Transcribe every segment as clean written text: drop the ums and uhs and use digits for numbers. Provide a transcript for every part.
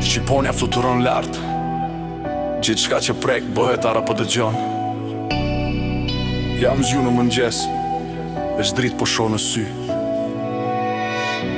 Shqiponja fluturon lartë, gjithë shka që prek bëhet ara po dëgjon. Jam zju në mëngjes, veç dritë po shoh në sy.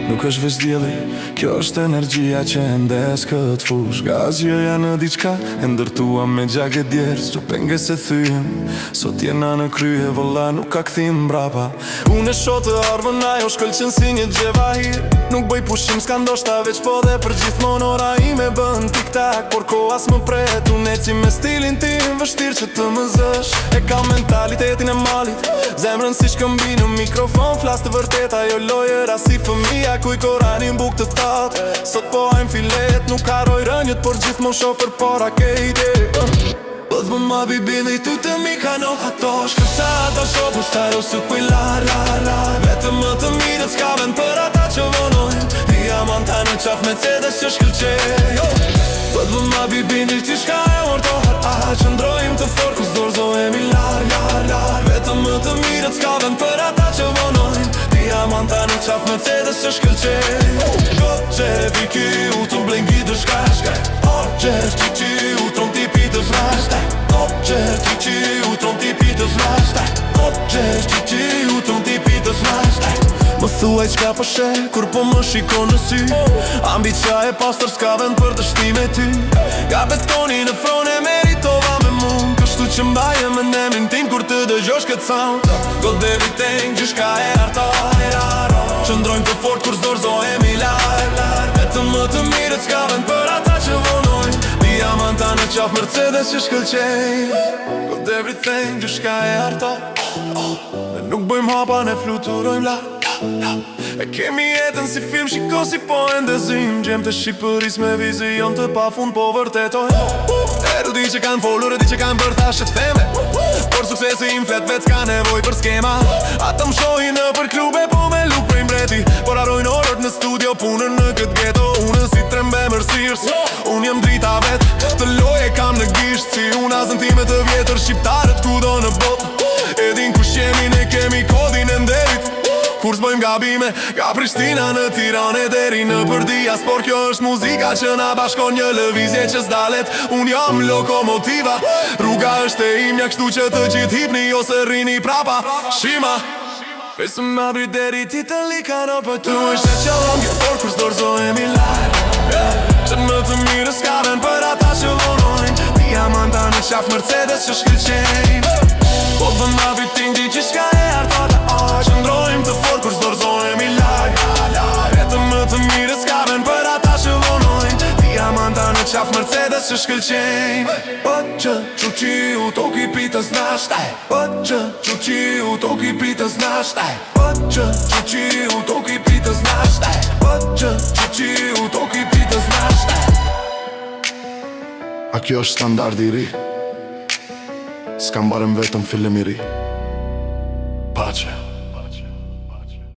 Nuk është veç dielli, kjo është energjia që e ndes këtë fush. Gazjoja në diçka e ndërtua me gjak e djerës, që penge se thyem, sot jena në krye, vëlla nuk ka kthim mbrapa. Unë e shoh të ardhmën, ajo shkëlqen si një gjevahir. Nuk bëj pushim, s'ka ndoshta veç po dhe për gjithmonë ora ime bën tik-tak, por koha s'më pret. Unë eci me stilin tim, vështirë që të më zësh. E kam mentalitetin e malit, zemrën si shkëmbi në mikrofon, flas të vërtet, ajo lojëra si fëmija kuj koranin buk të tatë. Sot po hajm filet, nuk haroj rënjët, por gjithmonë shoh për para ke ide. Bëdh më ma bibili tu të mi ka no hato, shkërsa ato shoh po staro su kuj lar. Vetëm më të mirët s'ka vend për ata që vonojnë, diamanta në qaf Mercedes që shkëlqej. Bëdh më ma bibili ti shka e ortohar, aha qëndrojmë të fort kus dorzohemi lar. Vetëm më të mirët s'ka vend për ata që vonojnë, diamanta në qaf Mercedes që shkëlqej. Goqev i ki u të mblengi të shkaj. Oqev që që u tron tipi të zhnash. Oqev që që u tron tipi të zhnash. Oqev që që u tron tipi të zhnash. Më thuaj qka po she, kur po më shiko në sy. Ambicja e pastër s'ka vend për dështime ty. Ka betoni në fron e meritova me mund, kështu që mbaje me nemin tim kur të dëgjosh këtë sound. God everything, gjyshka e artar, qëndrojmë të fort kur s'dorzohemi lar. Vetëm më të mirët s'ka vend për ata që vonojnë, diamanta në qaf Mercedes që shkëlqej. God everything, gjyshka e artar, ne nuk bëjmë hapa, ne fluturojmë la. E kemi jetën si film, shiko si po e ndezim. Gjem të Shqipëris me vizion të pa fund, po vërtetoj. Eru di që kanë folur, e di që kanë bërë thashet theme, por suksesi im flet vet s'ka nevoj për skema. Ata më shohin në për klube, po me luk prej mbreti, por harojnë orët në studio, punën në këtë ghetto. Unë si trembe mërsirs, unë jem drita vet, të loje kam në gisht, si unë azën time të vjetër, shqiptarët kudo në bot. Edin kush jemi, ne kemi kodin e nderit, kur s'bojmë gabime, ka Prishtina në Tirane deri në për diaspor. Kjo është muzika që na bashkon, një lëvizje që s'dalet. Unë jam lokomotiva, rruga është e imja, kështu që të gjithë hipni ose rrini prapa. Shima pesëm ma bry deri ti të likano, për tu është e qëllon gjithë for kur s'dorzohemi lar. Që më të mirë s'ka vend për ata që vonojnë, diamanta në qaf Mercedes që shkëlqejnë. Po dhe ma vitin di që shka e artata, qëndrojmë të fort kur s'dorzohemi lar. Vetëm më të mirë s'ka vend për ata që vonojnë, diamanta në qaf Mercedes që shkëlqejnë. Po që quqi u toki pita znash, po që quqi u toki pita znash, po që quqi u toki pita znash, po që quqi u toki pita znash. A kjo është standard i ri, s'kam barem vetëm fillim i ri.